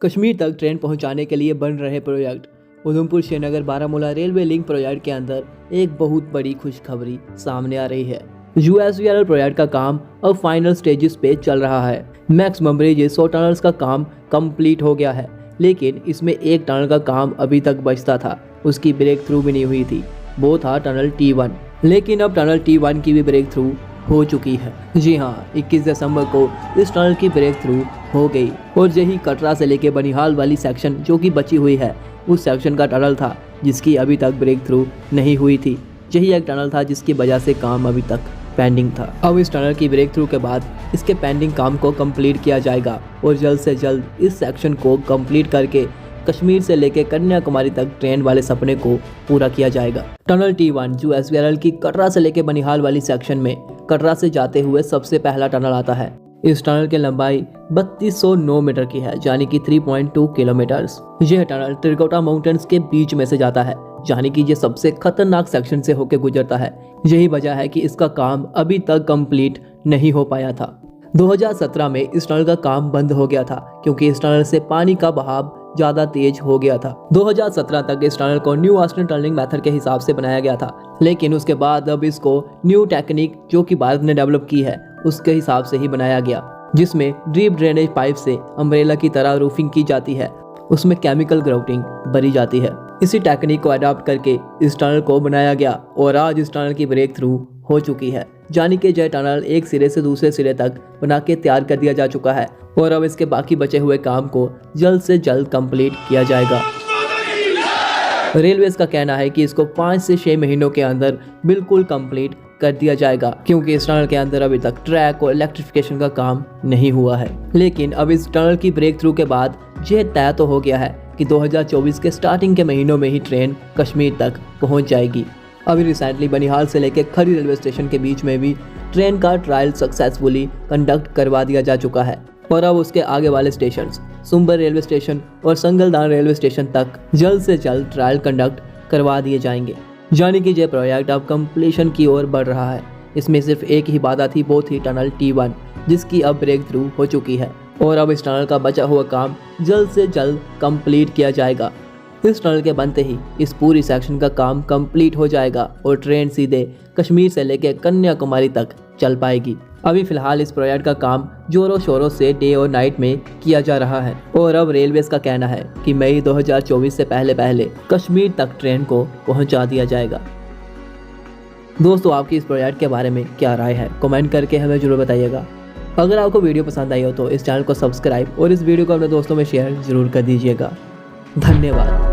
कश्मीर तक ट्रेन पहुंचाने के लिए बन रहे project Udhampur Srinagar Baramulla railway link project के अंदर एक बहुत बड़ी खुशखबरी सामने आ रही है। यूएसवीआरएल प्रोजेक्ट का काम अब फाइनल स्टेजेस पे चल रहा है। मैक्सिमम ब्रिजेस 100 टनल्स का काम कंप्लीट हो गया है, लेकिन इसमें एक टनल का काम अभी तक बचता था, उसकी ब्रेक थ्रू भी नहीं हुई थी। वो था टनल T1, लेकिन अब टनल T1 की भी ब्रेक थ्रू हो चुकी है। जी हाँ, 21 दिसंबर को इस टनल की ब्रेक थ्रू हो गई और यही कटरा से लेके बनिहाल वाली सेक्शन जो कि बची हुई है, उस सेक्शन का टनल था जिसकी अभी तक ब्रेक थ्रू नहीं हुई थी। यही एक टनल था जिसकी वजह से काम अभी तक पेंडिंग था। अब इस टनल की ब्रेक थ्रू के बाद इसके पेंडिंग काम को कंप्लीट किया जाएगा और जल्द से जल्द इस सेक्शन को कंप्लीट करके कश्मीर से लेकर कन्याकुमारी तक ट्रेन वाले सपने को पूरा किया जाएगा। टनल T1 यूएसवीआरएल की कटरा से लेकर बनिहाल वाली सेक्शन में कटरा से जाते हुए सबसे पहला टनल आता है। इस टनल की लंबाई 3209 मीटर की है, यानी कि 3.2 किलोमीटर। यह टनल त्रिकुटा माउंटेन्स के बीच में से जाता है, यानी कि ये सबसे खतरनाक सेक्शन से होकर गुजरता है। यही वजह है कि इसका काम अभी तक कंप्लीट नहीं हो पाया था। 2017 में इस टनल का काम बंद हो गया था क्योंकि इस टनल से पानी का बहाव ज्यादा तेज हो गया था। 2017 तक इस टनल को न्यू ऑस्टिन टनलिंग मेथड के हिसाब से बनाया गया था, लेकिन उसके बाद अब इसको न्यू टेक्निक जो कि भारत ने डेवलप की है उसके हिसाब से ही बनाया गया, जिसमें डीप ड्रेनेज पाइप से अम्ब्रेला की तरह रूफिंग की जाती है, उसमें केमिकल ग्राउटिंग भरी जाती है। इसी टेक्निक को अडॉप्ट करके इस टनल को बनाया गया और आज इस टनल की ब्रेक थ्रू हो चुकी है, यानी कि यह टनल एक सिरे से दूसरे सिरे तक बना के तैयार कर दिया जा चुका है और अब इसके बाकी बचे हुए काम को जल्द से जल्द कंप्लीट किया जाएगा। रेलवेज का कहना है कि इसको 5 से 6 महीनों के अंदर बिल्कुल कंप्लीट कर दिया जाएगा, क्योंकि इस टनल के अंदर अभी तक ट्रैक और इलेक्ट्रिफिकेशन का काम नहीं हुआ है। लेकिन अब इस टनल की ब्रेक थ्रू के बाद यह तय तो हो गया है कि 2024 के स्टार्टिंग के महीनों में ही ट्रेन कश्मीर तक पहुंच जाएगी। अभी रिसेंटली बनिहाल से लेकर खरी रेलवे स्टेशन के बीच में भी ट्रेन का ट्रायल सक्सेसफुली कंडक्ट करवा दिया जा चुका है और अब उसके आगे वाले स्टेशन सुंबर रेलवे स्टेशन और संगलदान रेलवे स्टेशन तक जल्द से जल्द ट्रायल कंडक्ट करवा दिए जाएंगे, यानी कि यह प्रोजेक्ट अब कंप्लीशन की ओर बढ़ रहा है। इसमें सिर्फ एक ही बाधा थी, वो थी टनल T1, जिसकी अब ब्रेक थ्रू हो चुकी है और अब इस टनल का बचा हुआ काम जल्द से जल्द कंप्लीट किया जाएगा। इस टनल के बनते ही इस पूरी सेक्शन का काम कंप्लीट हो जाएगा और ट्रेन सीधे कश्मीर से लेकर कन्याकुमारी तक चल पाएगी। अभी फिलहाल इस प्रोजेक्ट का काम जोरों शोरों से डे और नाइट में किया जा रहा है और अब रेलवेज का कहना है कि मई 2024 से पहले पहले कश्मीर तक ट्रेन को पहुंचा दिया जाएगा। दोस्तों, आपकी इस प्रोजेक्ट के बारे में क्या राय है, कमेंट करके हमें जरूर बताइएगा। अगर आपको वीडियो पसंद आई हो तो इस चैनल को सब्सक्राइब और इस वीडियो को अपने दोस्तों में शेयर जरूर कर दीजिएगा। धन्यवाद।